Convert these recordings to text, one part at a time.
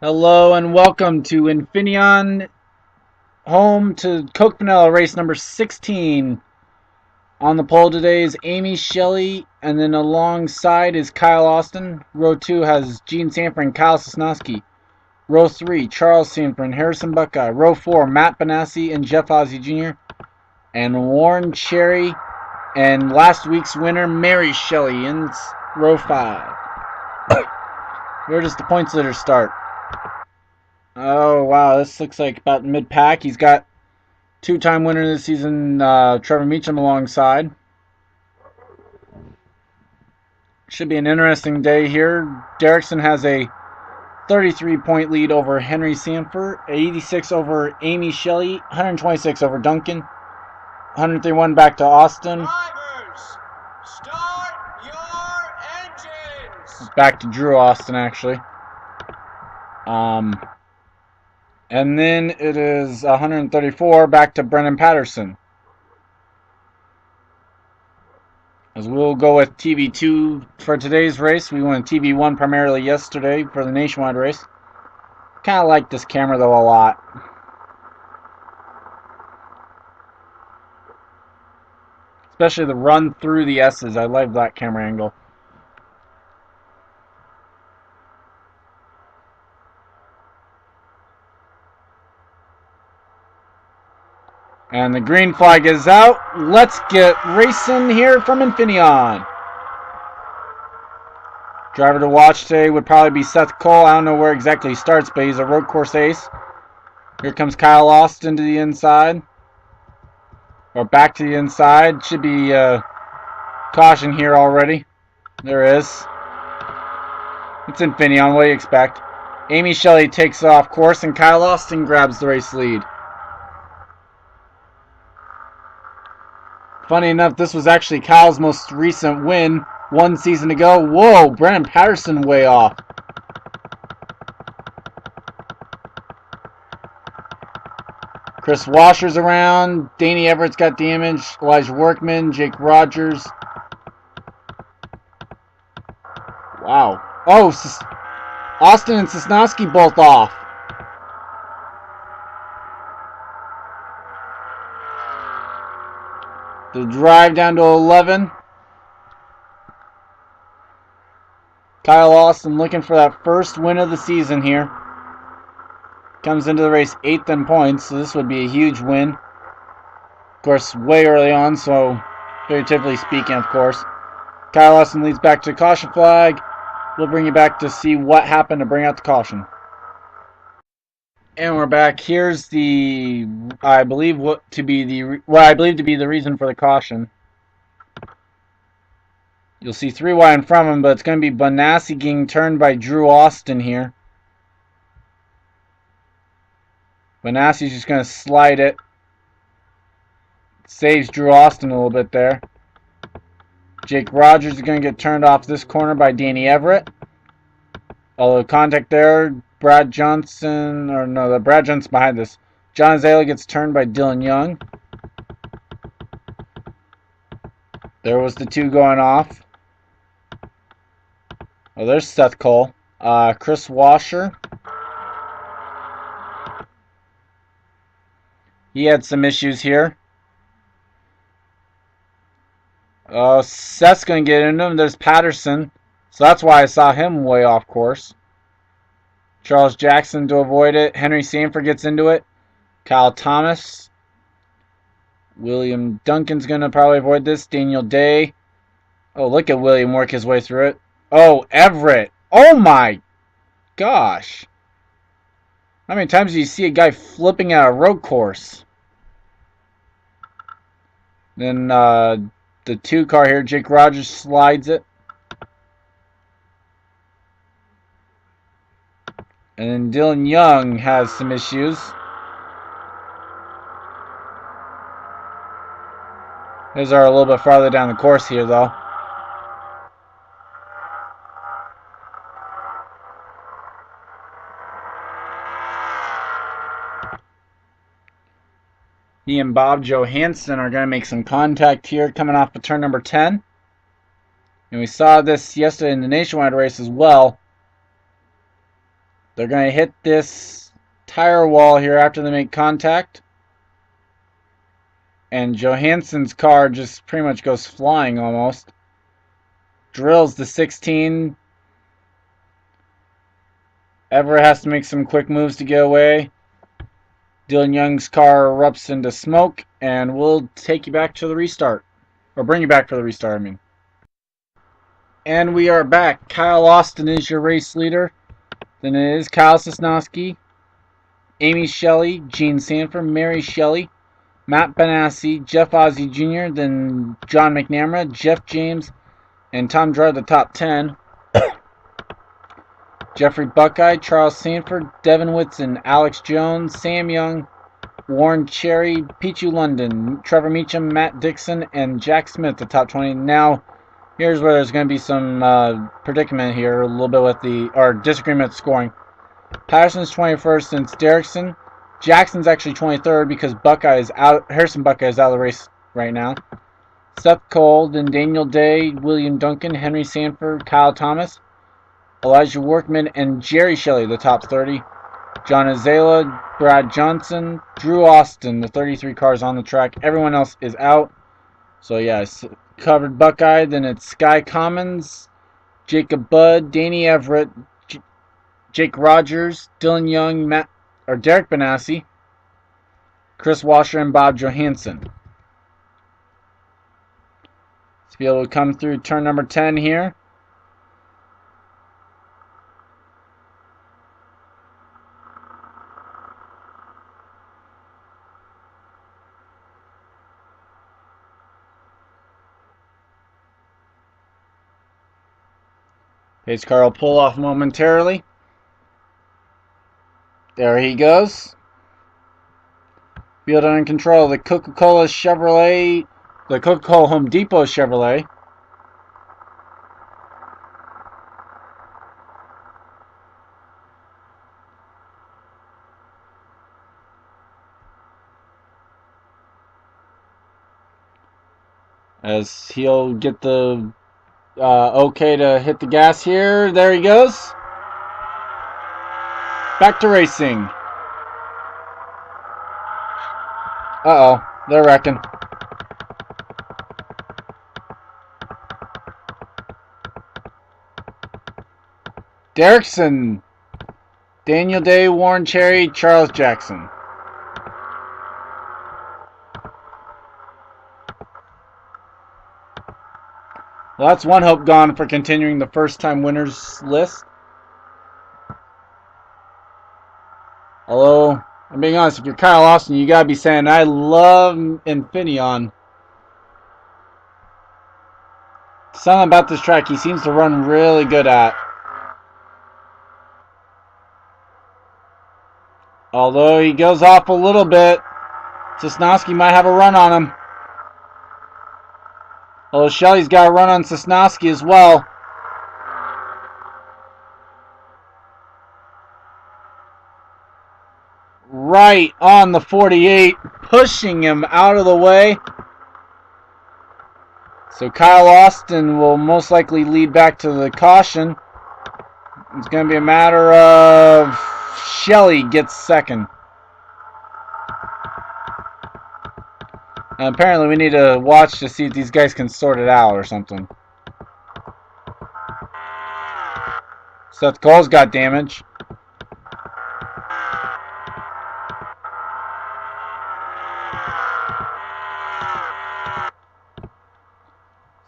Hello and welcome to Infineon, home to Coke Panella race number 16. On the pole today is Amy Shelley, and then alongside is Kyle Austin. Row 2 has Gene Sanford and Kyle Sosnowski. Row 3, Charles Sanford and Harrison Buckeye. Row 4, Matt Benassi and Jeff Ozzie Jr. And Warren Cherry and last week's winner, Mary Shelley, in row 5. Where does the points leader start? Oh, wow, this looks like about mid-pack. He's got two-time winner this season, Trevor Meacham, alongside. Should be an interesting day here. Derrickson has a 33-point lead over Henry Sanford, 86 over Amy Shelley, 126 over Duncan, 131 back to Austin. Drivers, start your engines. Back to Drew Austin, actually. And then it is 134 back to Brennan Patterson. As we'll go with TV2 for today's race. We went TV1 primarily yesterday for the nationwide race. Kind of like this camera though a lot. Especially the run through the S's. I love that camera angle. And the green flag is out. Let's get racing here from Infineon. Driver to watch today would probably be Seth Cole. I don't know where exactly he starts, but he's a road course ace. Here comes Kyle Austin to the inside. Or back to the inside. Should be caution here already. There is. It's Infineon. What do you expect? Amy Shelley takes off course, and Kyle Austin grabs the race lead. Funny enough, this was actually Kyle's most recent win one season ago. Whoa, Brennan Patterson way off. Chris Washer's around. Danny Everett's got damage. Elijah Workman, Jake Rogers. Wow. Oh, Austin and Sosnowski both off. The drive down to 11. Kyle Austin looking for that first win of the season here. Comes into the race 8th in points, so this would be a huge win. Of course, way early on, so figuratively speaking, of course. Kyle Austin leads back to the caution flag. We'll bring you back to see what happened to bring out the caution. And we're back. Here's the, I believe to be the reason for the caution. You'll see 3 wide in front of him, but it's going to be Benassi getting turned by Drew Austin here. Benassi's just going to slide it. Saves Drew Austin a little bit there. Jake Rogers is going to get turned off this corner by Danny Everett. Although contact there, Brad Johnson, or no, the Brad Johnson's behind this. John Azalea gets turned by Dylan Young. There was the 2 going off. Oh, there's Seth Cole. Chris Washer. He had some issues here. Seth's going to get into him. There's Patterson. So that's why I saw him way off course. Charles Jackson to avoid it. Henry Sanford gets into it. Kyle Thomas. William Duncan's going to probably avoid this. Daniel Day. Oh, look at William work his way through it. Oh, Everett. Oh my gosh. How many times do you see a guy flipping out a road course? Then the 2 car here, Jake Rogers slides it. And then Dylan Young has some issues. These are a little bit farther down the course here, though. He and Bob Johansson are going to make some contact here coming off of turn number 10. And we saw this yesterday in the nationwide race as well. They're going to hit this tire wall here after they make contact. And Johansson's car just pretty much goes flying almost. Drills the 16. Everett has to make some quick moves to get away. Dylan Young's car erupts into smoke, and we'll take you back to the restart. Or bring you back for the restart, I mean. And we are back. Kyle Austin is your race leader. Then it is Kyle Sosnowski, Amy Shelley, Gene Sanford, Mary Shelley, Matt Benassi, Jeff Ozzie Jr., then John McNamara, Jeff James, and Tom Drudd, the top 10. Jeffrey Buckeye, Charles Sanford, Devin Whitson, Alex Jones, Sam Young, Warren Cherry, Pichu London, Trevor Meacham, Matt Dixon, and Jack Smith, the top 20. Now, here's where there's going to be some predicament here, a little bit with disagreement scoring. Patterson's 21st since Derrickson. Jackson's actually 23rd because Harrison Buckeye is out of the race right now. Seth Cole, then Daniel Day, William Duncan, Henry Sanford, Kyle Thomas, Elijah Workman, and Jerry Shelley, the top 30. John Azala, Brad Johnson, Drew Austin, the 33 cars on the track. Everyone else is out. So yeah, covered Buckeye. Then it's Sky Commons, Jacob Budd, Danny Everett, Jake Rogers, Dylan Young, Derek Benassi, Chris Washer, and Bob Johansson. Let's be able to come through turn number 10 here. Pace car will pull off momentarily. There he goes. Field under control. The Coca-Cola Home Depot Chevrolet. As he'll get the okay to hit the gas here. There he goes. Back to racing. Uh-oh, they're wrecking. Derrickson, Daniel Day, Warren Cherry, Charles Jackson. Well, that's one hope gone for continuing the first-time winners list. Although, I'm being honest, if you're Kyle Austin, you gotta be saying, I love Infineon. Something about this track he seems to run really good at. Although he goes off a little bit, Sosnowski might have a run on him. Although Shelley's got a run on Sosnowski as well. Right on the 48, pushing him out of the way. So Kyle Austin will most likely lead back to the caution. It's going to be a matter of Shelley gets second. And apparently we need to watch to see if these guys can sort it out or something. Seth Cole's got damage.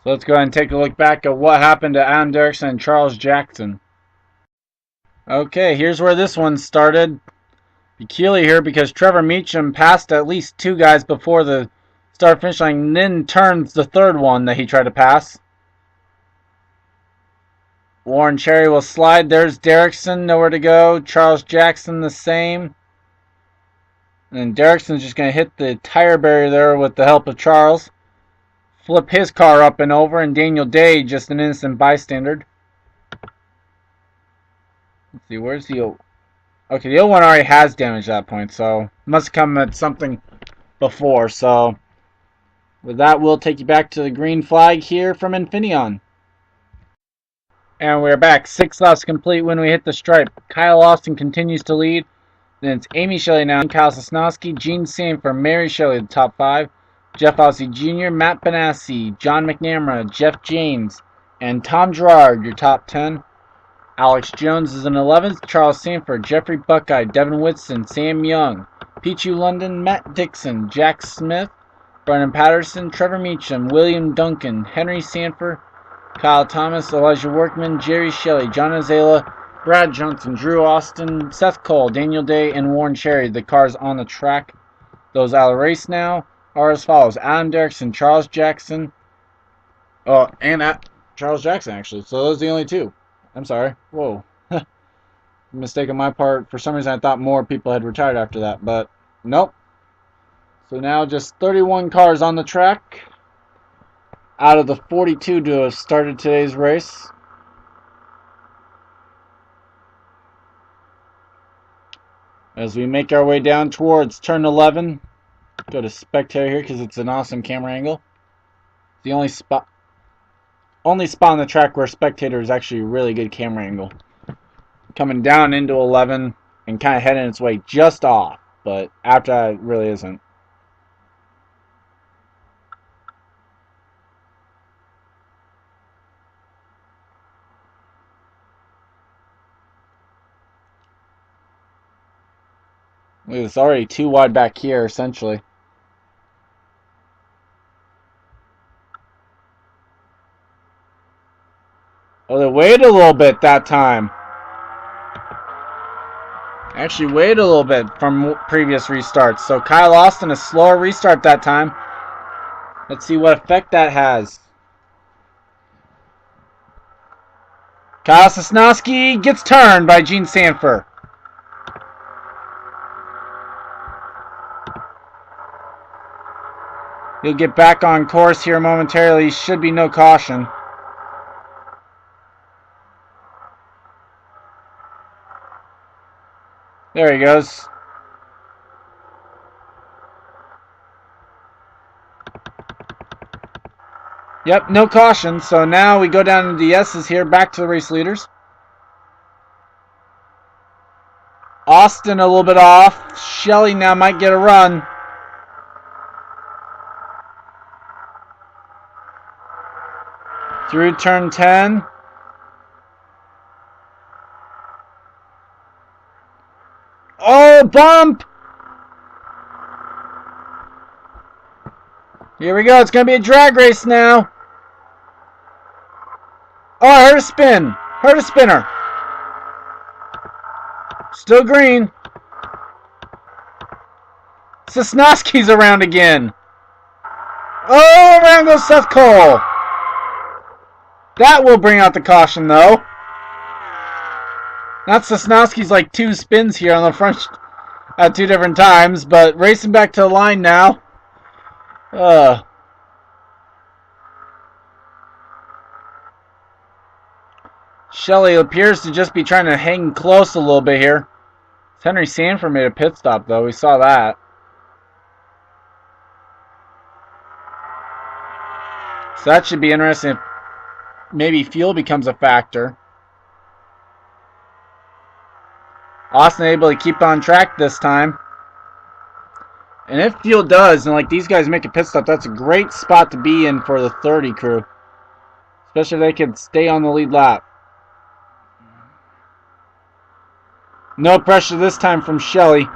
So let's go ahead and take a look back at what happened to Adam Derrickson and Charles Jackson. Okay, here's where this one started. Peculiar here because Trevor Meacham passed at least two guys before the start finish line, and then turns the third one that he tried to pass. Warren Cherry will slide. There's Derrickson, nowhere to go. Charles Jackson the same. And Derrickson's just going to hit the tire barrier there with the help of Charles. Flip his car up and over, and Daniel Day, just an innocent bystander. Let's see, where's the... Okay, the 01 already has damage at that point, so must come at something before, so... With that, we'll take you back to the green flag here from Infineon. And we're back. 6 laps complete when we hit the stripe. Kyle Austin continues to lead. Then it's Amy Shelley now, Kyle Sosnowski, Gene Sanford, Mary Shelley, the top 5. Jeff Ossie Jr., Matt Benassi, John McNamara, Jeff James, and Tom Gerard, your top 10. Alex Jones is in 11th, Charles Sanford, Jeffrey Buckeye, Devin Whitson, Sam Young, Pichu London, Matt Dixon, Jack Smith, Brennan Patterson, Trevor Meacham, William Duncan, Henry Sanford, Kyle Thomas, Elijah Workman, Jerry Shelley, John Azala, Brad Johnson, Drew Austin, Seth Cole, Daniel Day, and Warren Cherry. The cars on the track. Those out of the race now are as follows. Adam Derrickson, Charles Jackson. Oh, and Charles Jackson, actually. So those are the only two. I'm sorry. Whoa. Mistake on my part. For some reason, I thought more people had retired after that. But nope. So now just 31 cars on the track out of the 42 to have started today's race. As we make our way down towards turn 11, go to spectator here because it's an awesome camera angle. The only spot on the track where spectator is actually a really good camera angle. Coming down into 11 and kind of heading its way just off, but after that it really isn't. It's already too wide back here, essentially. Oh, they waited a little bit that time. Actually waited a little bit from previous restarts. So Kyle Austin, a slower restart that time. Let's see what effect that has. Kyle Sosnowski gets turned by Gene Sanford. He'll get back on course here momentarily. Should be no caution. There he goes. Yep, no caution. So now we go down to the S's here, back to the race leaders. Austin a little bit off. Shelley now might get a run. Through turn 10. Oh, bump! Here we go. It's going to be a drag race now. Oh, I heard a spin. Heard a spinner. Still green. Sosnowski's around again. Oh, around goes Seth Cole. That will bring out the caution, though. Not Sosnowski's like 2 spins here on the front at 2 different times, but racing back to the line now. Shelley appears to just be trying to hang close a little bit here. Henry Sanford made a pit stop, though. We saw that. So that should be interesting if maybe fuel becomes a factor. Austin able to keep on track this time. And if fuel does, and like these guys make a pit stop, that's a great spot to be in for the 30 crew. Especially if they can stay on the lead lap. No pressure this time from Shelley.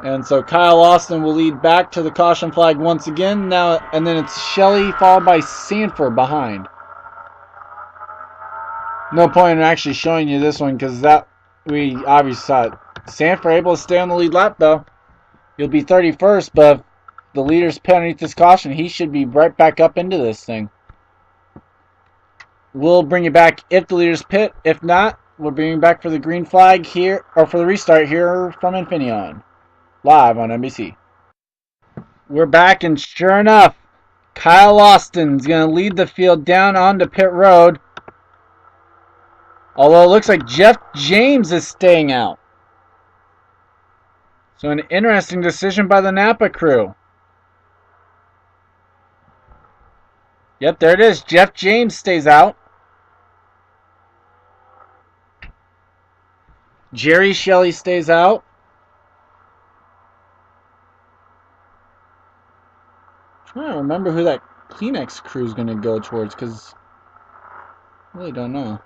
And so Kyle Austin will lead back to the caution flag once again. Now, and then it's Shelley followed by Sanford behind. No point in actually showing you this one because that we obviously saw it. Sanford able to stay on the lead lap though. He'll be 31st, but if the leader's pit underneath this caution, he should be right back up into this thing. We'll bring you back if the leader's pit. If not, we'll bring you back for the green flag here, or for the restart here from Infineon, live on NBC. We're back, and sure enough, Kyle Austin's going to lead the field down onto pit road. Although it looks like Jeff James is staying out. So an interesting decision by the Napa crew. Yep, there it is. Jeff James stays out. Jerry Shelley stays out. I'm trying to remember who that Kleenex crew is going to go towards, because I really don't know.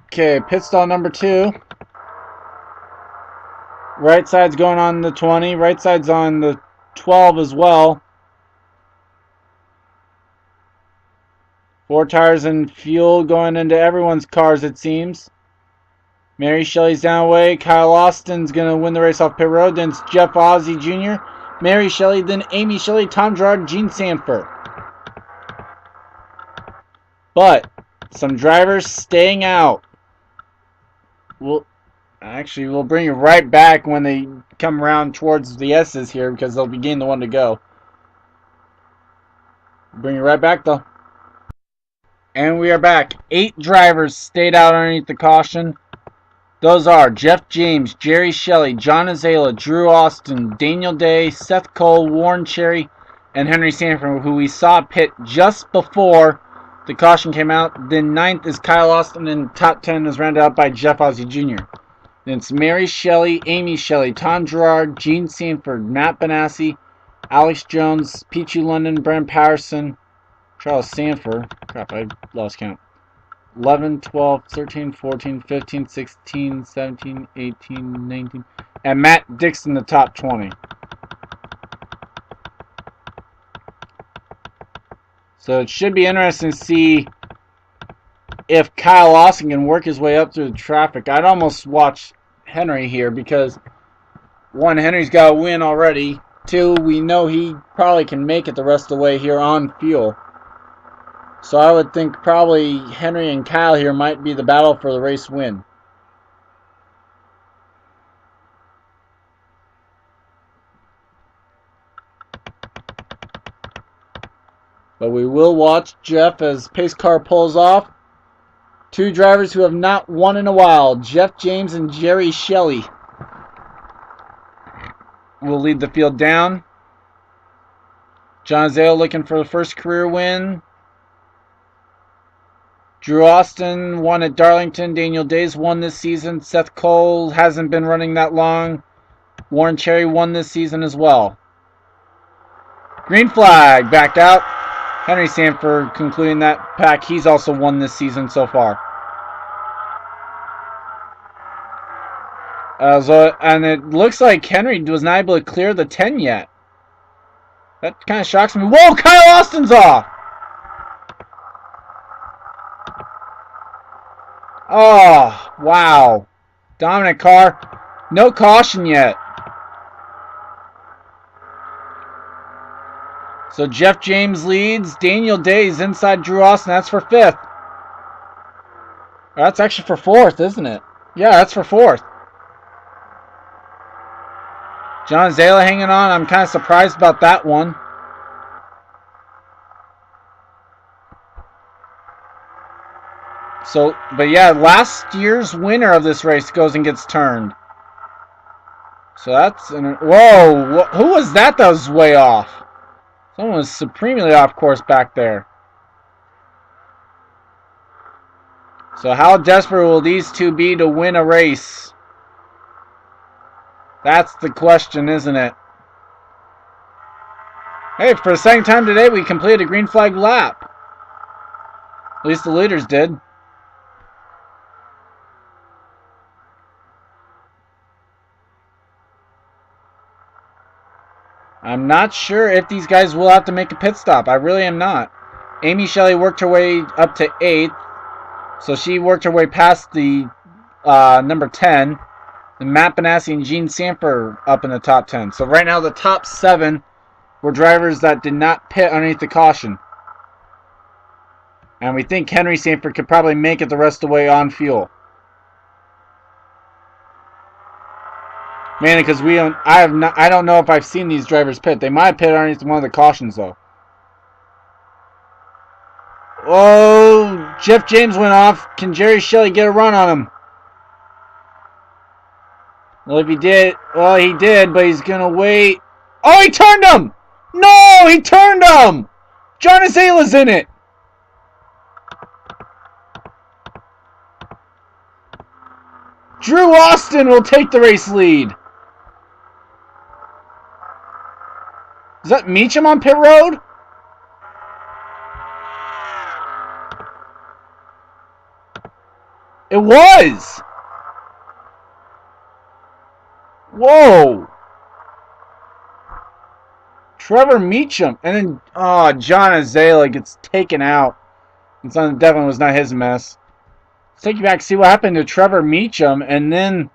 Okay, pit stall number 2. Right side's going on the 20. Right side's on the 12 as well. 4 tires and fuel going into everyone's cars, it seems. Mary Shelley's down away. Kyle Austin's going to win the race off pit road. Then it's Jeff Ozzie Jr., Mary Shelley, then Amy Shelley, Tom Gerard, Gene Sanford. But some drivers staying out. We'll bring you right back when they come around towards the S's here, because they'll be getting the one to go. Bring you right back though. And we are back. 8 drivers stayed out underneath the caution. Those are Jeff James, Jerry Shelley, John Azala, Drew Austin, Daniel Day, Seth Cole, Warren Cherry, and Henry Sanford, who we saw pit just before the caution came out. Then 9th is Kyle Austin, and top 10 is rounded out by Jeff Ozzie Jr. Then it's Mary Shelley, Amy Shelley, Tom Gerard, Gene Sanford, Matt Benassi, Alex Jones, Pichu London, Brent Patterson, Charles Sanford. Crap, I lost count. 11, 12, 13, 14, 15, 16, 17, 18, 19, and Matt Dixon, the top 20. So it should be interesting to see if Kyle Austin can work his way up through the traffic. I'd almost watch Henry here, because 1, Henry's got a win already. 2, we know he probably can make it the rest of the way here on fuel. So I would think probably Henry and Kyle here might be the battle for the race win. But we will watch Jeff as pace car pulls off. 2 drivers who have not won in a while, Jeff James and Jerry Shelley, will lead the field down. John Azale looking for the first career win. Drew Austin won at Darlington. Daniel Days won this season. Seth Cole hasn't been running that long. Warren Cherry won this season as well. Green flag, backed out. Henry Sanford concluding that pack. He's also won this season so far. And it looks like Henry was not able to clear the 10 yet. That kind of shocks me. Whoa, Kyle Austin's off! Oh, wow. Dominant car. No caution yet. So Jeff James leads. Daniel Days inside Drew Austin. That's for 5th. That's actually for 4th, isn't it? Yeah, that's for 4th. John Zala hanging on. I'm kind of surprised about that one. So, but yeah, last year's winner of this race goes and gets turned. So that's whoa! Who was that? That was way off. Someone was supremely off course back there. So how desperate will these two be to win a race? That's the question, isn't it? Hey, for the second time today, we completed a green flag lap. At least the leaders did. I'm not sure if these guys will have to make a pit stop. I really am not. Amy Shelley worked her way up to 8th. So she worked her way past the number 10. And Matt Benassi and Gene Sanford up in the top 10. So right now the top 7 were drivers that did not pit underneath the caution. And we think Henry Sanford could probably make it the rest of the way on fuel. Mainly because I don't know if I've seen these drivers pit. They might have pit underneath one of the cautions though. Oh, Jeff James went off. Can Jerry Shelley get a run on him? Well, if he did, well, he did, but he's gonna wait. Oh, he turned him! No, he turned him! John Azala's in it. Drew Austin will take the race lead. Is that Meacham on pit road? It was. Whoa. Trevor Meacham. And then, John Azala gets taken out. It definitely was not his mess. Let's take you back, see what happened to Trevor Meacham, and then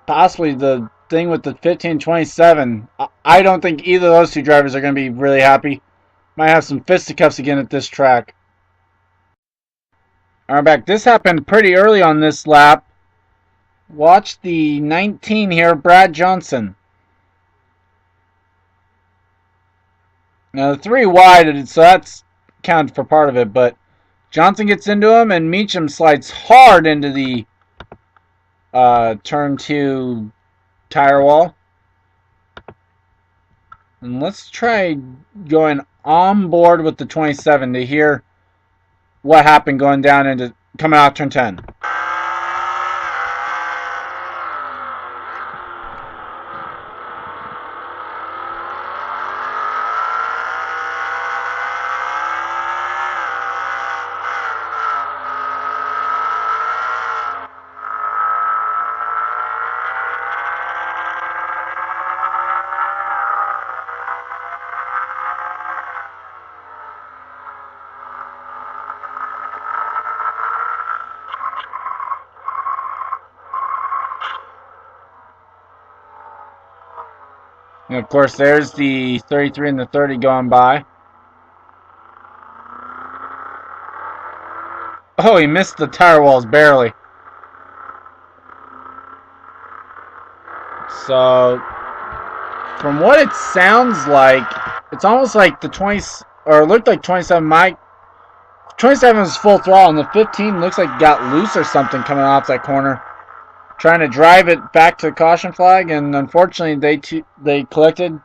possibly the thing with the 1527. I don't think either of those two drivers are going to be really happy. Might have some fisticuffs again at this track. Alright, back. This happened pretty early on this lap. Watch the 19 here, Brad Johnson. Now, the 3 wide, so that's counted for part of it, but Johnson gets into him, and Meacham slides hard into the turn 2 tire wall. And let's try going on board with the 27 to hear what happened going down into coming out turn 10. And of course, there's the 33 and the 30 going by. Oh, he missed the tire walls barely. So, from what it sounds like, it's almost like the 20, or it looked like 27. 27 is full throttle, and the 15 looks like it got loose or something coming off that corner. Trying to drive it back to the caution flag, and unfortunately they collected,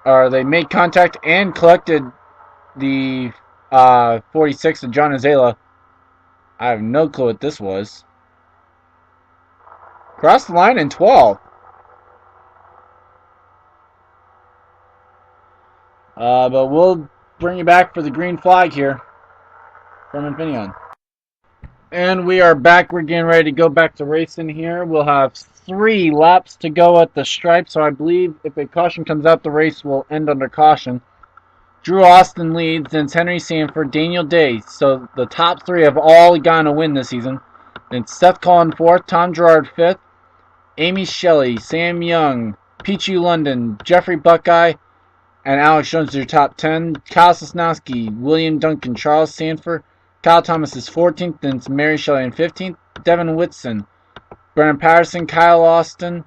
or they made contact and collected the 46 of John Azala. I have no clue what this was. Crossed the line in 12. But we'll bring you back for the green flag here from Infineon. And we are back. We're getting ready to go back to racing here. We'll have 3 laps to go at the stripe, so I believe if a caution comes out, the race will end under caution. Drew Austin leads, then it's Henry Sanford, Daniel Day. So the top 3 have all gotten a win this season. Then Seth Collin 4th, Tom Gerard 5th, Amy Shelley, Sam Young, Pichu London, Jeffrey Buckeye, and Alex Jones are your top 10. Kyle Sosnowski, William Duncan, Charles Sanford, Kyle Thomas is 14th, then it's Mary Shelley in 15th, Devin Whitson, Brennan Patterson, Kyle Austin,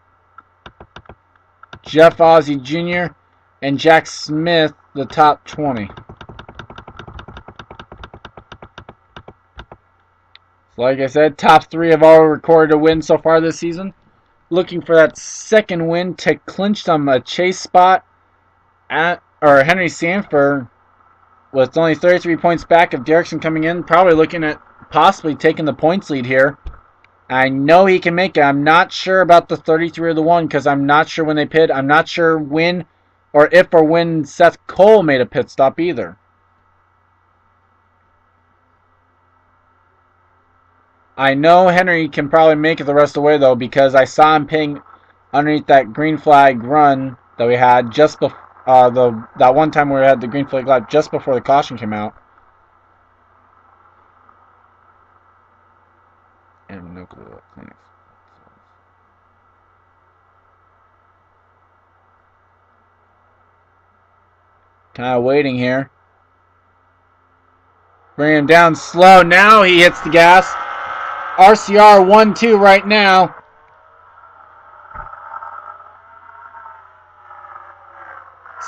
Jeff Ozzie Jr., and Jack Smith, the top 20. So like I said, top 3 have all recorded a win so far this season. Looking for that second win to clinch them a chase spot or Henry Sanford with only 33 points back of Derrickson coming in. Probably looking at possibly taking the points lead here. I know he can make it. I'm not sure about the 33 or the 1 because I'm not sure when they pit. I'm not sure when or if or when Seth Cole made a pit stop either. I know Henry can probably make it the rest of the way though because I saw him ping underneath that green flag run that we had just before that one time where we had the green flag lap just before the caution came out. I have no clue what Phoenix. Kind of waiting here. Bring him down slow. Now he hits the gas. RCR 1-2 right now.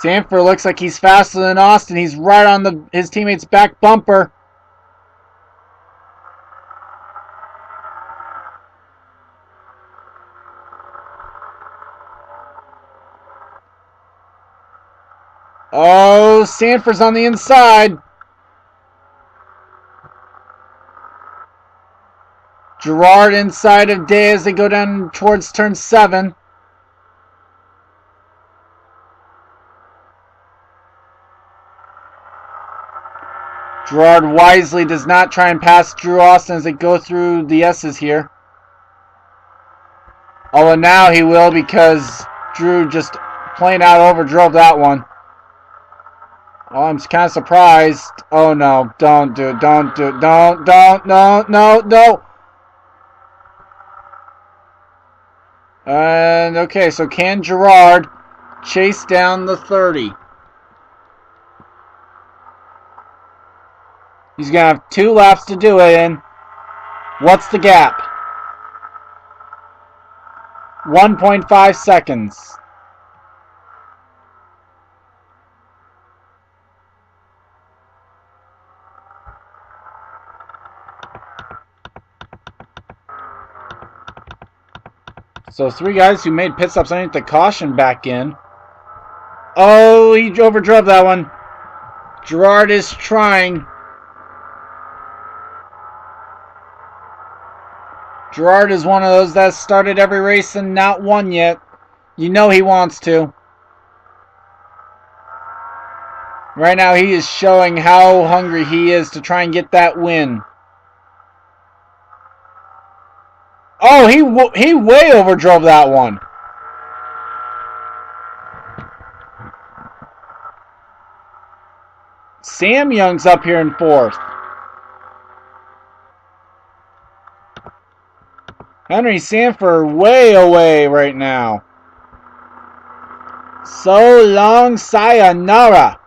Sanford looks like he's faster than Austin. He's right on his teammate's back bumper. Oh, Sanford's on the inside. Gerard inside of Day as they go down towards turn 7. Gerard wisely does not try and pass Drew Austin as they go through the S's here. Although now he will because Drew just plain out overdrove that one. Oh, I'm kind of surprised. Oh no, don't do it, don't do it, don't, no. And okay, so can Gerard chase down the 30? He's going to have 2 laps to do it in. What's the gap? 1.5 seconds. So 3 guys who made pit stops underneath the caution back in. Oh, he overdrove that one. Gerard is trying. Gerard is one of those that started every race and not won yet. You know he wants to. Right now he is showing how hungry he is to try and get that win. Oh, he way overdrove that one. Sam Young's up here in 4th. Henry Sanford way away right now. So long, sayonara.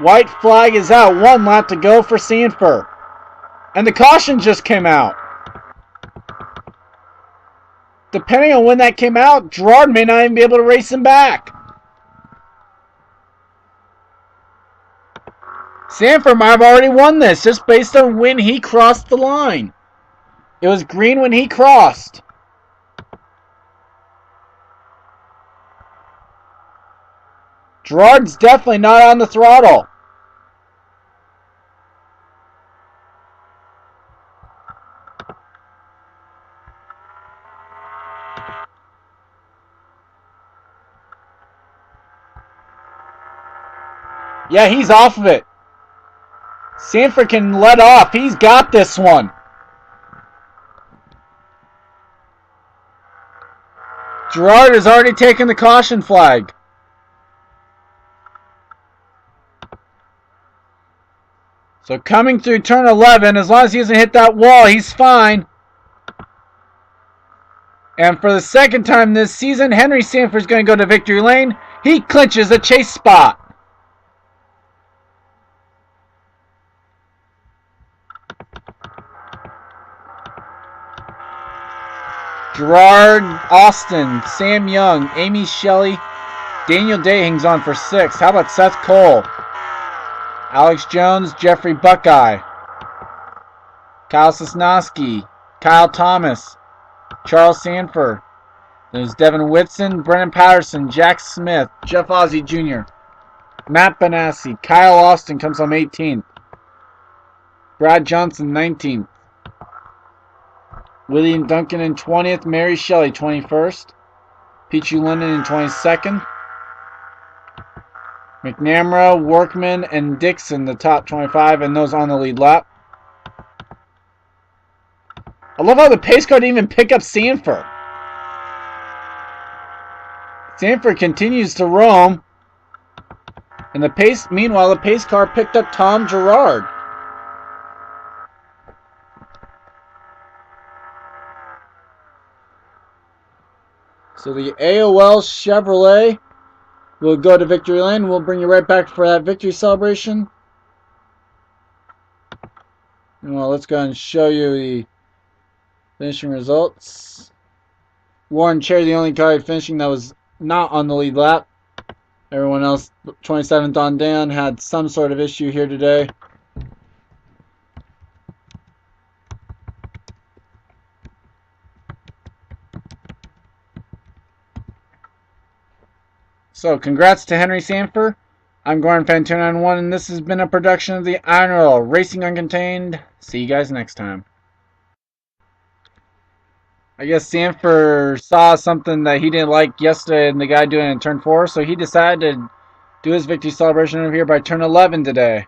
White flag is out. 1 lap to go for Sanford. And the caution just came out. Depending on when that came out, Gerard may not even be able to race him back. Sanford might have already won this just based on when he crossed the line. It was green when he crossed. Gerard's definitely not on the throttle. Yeah, he's off of it. Sanford can let off. He's got this one. Gerard has already taken the caution flag. So coming through turn 11, as long as he doesn't hit that wall, he's fine. And for the second time this season, Henry Sanford's going to go to victory lane. He clinches a chase spot. Gerard, Austin, Sam Young, Amy Shelley, Daniel Day hangs on for 6th. How about Seth Cole? Alex Jones, Jeffrey Buckeye, Kyle Sosnowski, Kyle Thomas, Charles Sanford. There's Devin Whitson, Brennan Patterson, Jack Smith, Jeff Ozzie Jr., Matt Benassi, Kyle Austin comes home 18th. Brad Johnson 19th. William Duncan in 20th. Mary Shelley 21st. Peachy London in 22nd. McNamara, Workman, and Dixon the top 25, and those on the lead lap. I love how the pace car didn't even pick up Sanford. Sanford continues to roam. And meanwhile, the pace car picked up Tom Gerard. So the AOL Chevrolet will go to victory lane. We'll bring you right back for that victory celebration. Well, let's go ahead and show you the finishing results. Warren Cherry, the only car finishing that was not on the lead lap. Everyone else, 27th on down, had some sort of issue here today. So, congrats to Henry Sanford. I'm Gordon Fan291, and this has been a production of the Inorl Racing Uncontained. See you guys next time. I guess Sanford saw something that he didn't like yesterday in the guy doing it in turn 4, so he decided to do his victory celebration over here by turn 11 today.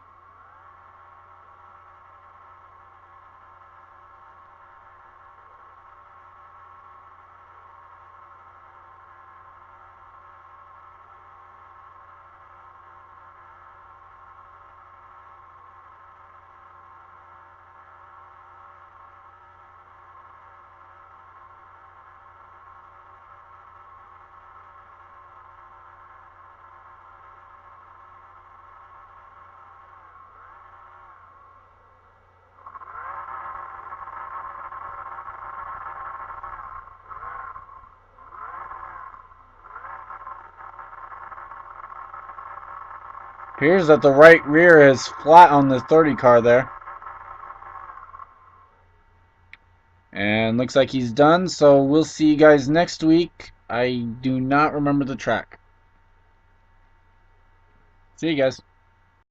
Appears that the right rear is flat on the 30 car there. And looks like he's done, so we'll see you guys next week. I do not remember the track. See you guys.